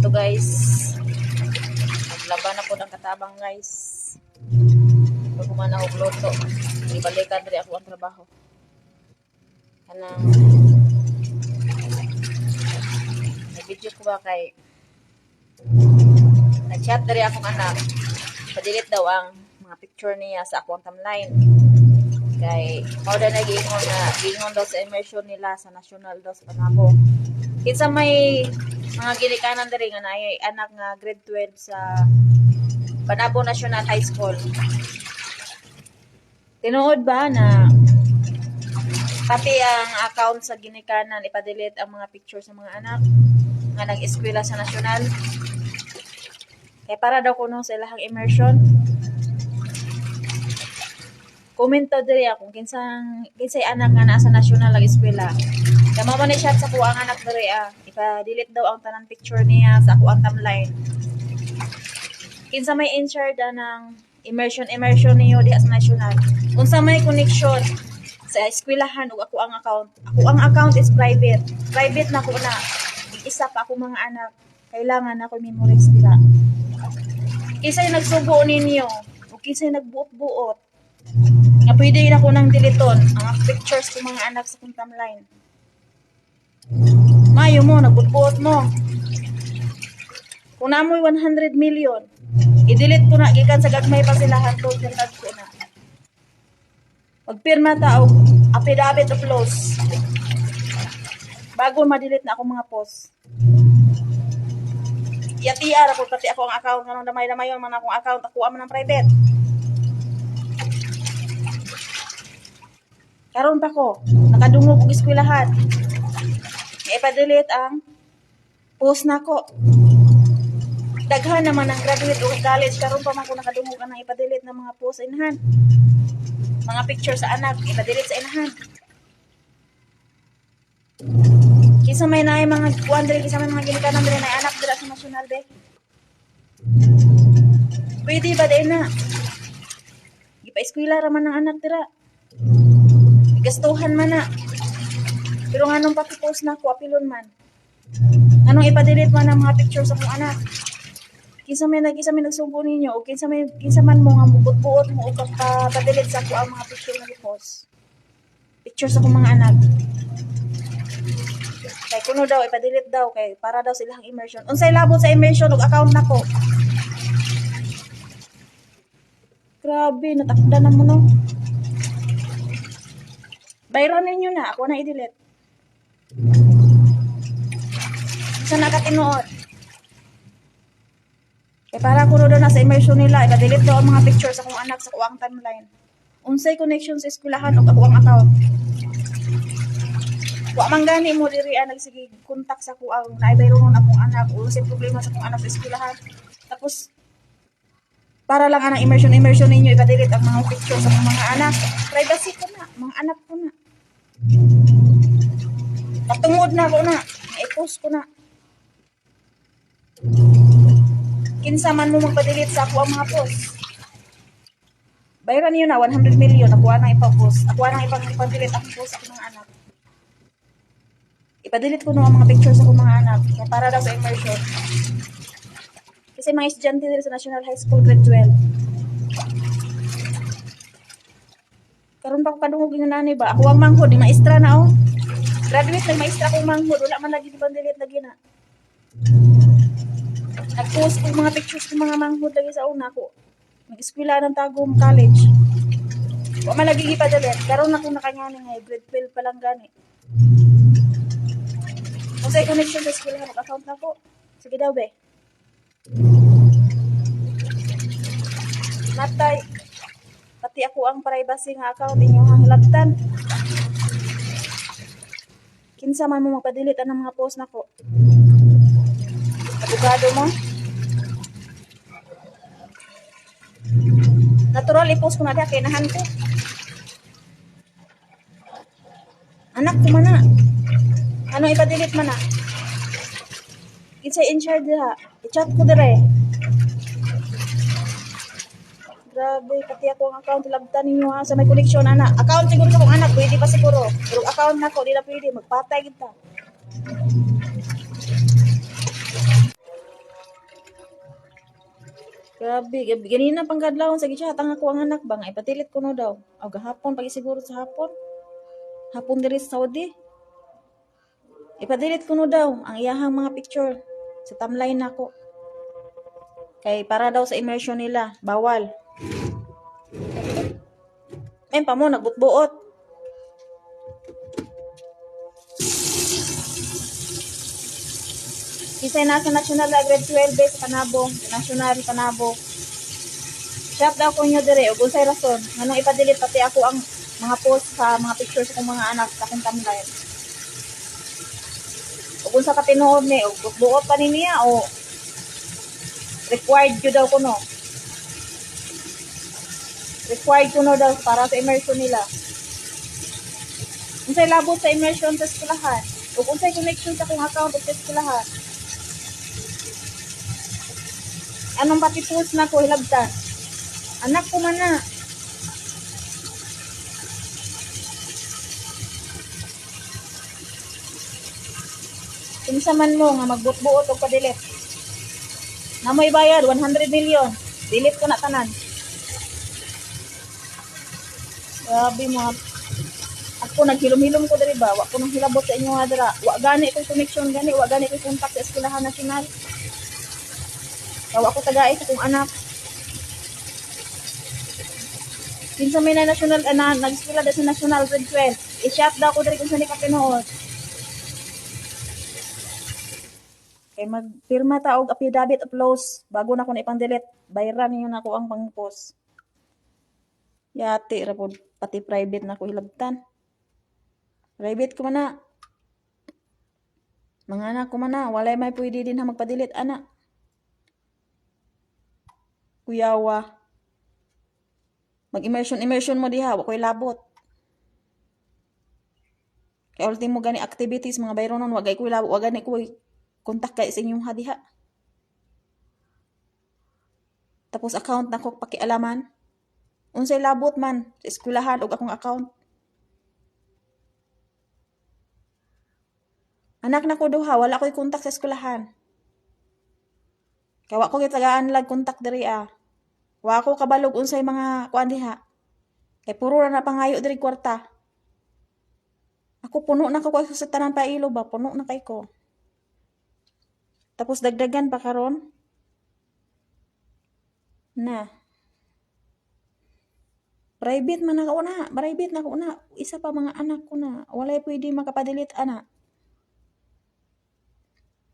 dito guys. Naglaban na po ng katabang guys. Pag kumana ako luto, ibalikan rin ako ang trabaho. Kanang nag-video ko ba kay nag-chat rin akong anak. Padilit daw ang mga picture niya sa akong timeline. Kay mao da nag-iingon na giingon daw sa immersion nila sa national daw sa Panabo. Kinsa may mga ginikanan diri nga naay anak nga grade 12 sa Panabo National High School. Tinuod ba na pati ang account sa ginikanan ipa-delete ang mga picture sa mga anak nga nag-eskwela sa national. Kaya para daw kuno sa ilahang immersion. Comment daw diri kung kinsay anak nga nasa national nag-eskwela. Kaya mao man ni chat sa kuang anak diri ipa-delete daw ang tanan picture niya sa kuang timeline. Kinsa may in-charge ng immersion niyo diha sa national. Unsa may connection sa eskwelahan ug ako ang account. Ako ang account is private. Private na ko na. Isa pa ako mga anak. Kailangan ako memories dira. Kinsay nagsugo ninyo o kinsay nagbuot-buot nga pwede na ko nang diliton ang pictures ko mga anak sa kong timeline. Mayo mo, nagbuot mo. Kung namoy 100 million, i-delete ko na, gikan sa gagmay pa sila hantod ko na. Magpirma ta og affidavit of loss. Bago ma-delete na akong mga post. Yatiar ako, pati ako ang account, nga nang damay-damay yun, man akong account, ako ang ng private. Karon pa ko, nakadungog og eskwelahan. Ipa-delete ang post nako. Daghan naman ang graduate o college, karon pa man ko nakadungog ang ipa-delete ng mga post inahan. Mga picture sa anak, ipa-delete sa inahan. Kinsa may naay mga kuandre, kinsa may mga ginikanan diri na anak dira sa national be. Pwede ba din na? Ipa-eskwela ra man ang anak dira. Gastuhan man na. Pero nga nung pakipost na ako, apilon man. Anong ipa-delete man ang mga pictures sa kong anak. Kinsa may nagsungko ninyo o kinsa man mo nga mubut-buot mo o pa-delete sa ako ang mga picture na i-post. Pictures sa kong mga anak. Kay kuno daw, ipa-delete daw kay para daw silang immersion. Unsay labot sa immersion og account nako. Grabe, natakda na mo no. Bayron ninyo na, ako na i-delete. Sa nakatinuod. Kaya para kuno daw na sa immersion nila, ipa-delete daw ang mga pictures sa kong anak sa kuwang timeline. Unsay connection sa eskwelahan o ako ang account. Wa man gani mo diri nagsige kontak sa kuang naibay-ron akong anak o unsay problema sa kong anak sa eskwelahan. Tapos para lang anang immersion ninyo ipa-delete ang mga pictures sa mga anak. Privacy ko na, mga anak ko na. Patungod na ko na. I-post ko na. Kinsa man mo magpa-delete sa ako ang mga post. Bayaran niyo na 100 million. Ako nang ipa-post. Ako nang ipa-delete ang post sa mga anak. Ipa-delete ko na ang mga pictures sa akong mga anak. Para daw sa immersion. Kasi mga estudyante dito sa National High School grade 12. Karon pa ko kadungog yung nanay ba? Ako ang manghod, di maestra na oh. Graduate ng maestra akong manghod, wala man lagi di delete lagi na. Nag-post ko mga pictures ng mga manghod lagi sa una ko. Nag-eskwela ng Tagum College. Wa man lagi ipa-delete. Karon ako nakanyani nga grade 12 pa lang gani. Kung sa connection sa eskwela ng account nako. Sige daw be. Matay. Pati ako ang privacy nga account inyong hilabtan. Kinsa man mo magpa-delete ang mga post nako. Abogado mo? Natural i-post ko na diha kay nahan ko. Anak ko man na. Ano ipa-delete man na? Kinsay in charge diha? I-chat ko dire. Grabe, pati ako ang account labtan ninyo ha, sa may connection ana. Account siguro sa kong anak, pwede pa siguro. Pero account nako, di na pwede, magpatay kita. Grabe, ganina pang kadlawon sa gichat ang ako ang anak ba nga ipatilit ko no daw. O gahapon pag siguro sa hapon. Hapon diri sa Saudi. Ipadilit ko no daw ang iyahang mga picture sa timeline nako. Kay para daw sa immersion nila, bawal. Pa mo nagbutbuot. Kisay na sa national grade 12 sa Panabo, national Panabo. Shop daw ko nyo dire, ug unsay rason, nganong ipadilit pati ako ang mga post sa mga pictures kong mga anak sa akong timeline. Ug unsa ka tinuod ni, ug buot pa ni niya o required ko daw kuno. Required kuno daw para sa immersion nila. Unsay labot sa immersion sa eskwelahan, ug unsay connection sa akong account sa eskwelahan. Anong pati post na ko hilabtan? Anak ko man na. Kinsa man mo nga magbutbuot og padilit. Namoy bayad 100 million. Delete ko na tanan. Grabe mo. Ako naghilom-hilom ko diri ba? Wa ko nang hilabot sa inyo nga dira. Wa gani ko connection gani, wa gani ko contact sa eskwelahan nasyonal. Wa ko tagay sa kong anak. Kinsa may na national nag-eskwela sa national grade 12. I-shop daw ko diri kung saan ka pinuod. Kay magpirma ta og affidavit of loss bago na ko na ipang-delete. Bayaran niyo na ako ang pang-post. Yati ra pod pati private na ko hilabtan. Private ko man na. Mga anak ko man na, walay may pwede din na magpa-delete anak. Kuyawa. Mag-immersion mo diha, wa koy labot. Kaya ultimo gani activities mga bayro nun, wagay koy labot, wagani koy kontak kay sa inyong diha. Tapos account na ko pakialaman. Unsay labot man sa eskwelahan og akong account. Anak na ko duha, wala ko'y kontak sa eskwelahan. Kaya wa ko gitagaan lag kontak diri ah. Wa ko kabalog unsay mga kuan diha. Kay puro na pangayo diri kwarta. Ako puno na ko sa tanan pa ilo ba, puno na kay ko. Tapos dagdagan pa karon. Na. Private man ako na, private na ko na. Isa pa mga anak ko na, walay pwede makapadelete ana.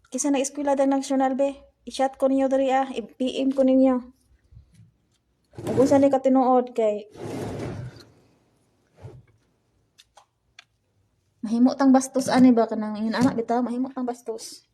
Kisa na eskwela dang national be, i-chat ko ninyo diri ah, i-PM ko ninyo. Ug unsa ni ka tinuod kay mahimo tang bastos ani ba kanang anak bitaw mahimo tang bastos.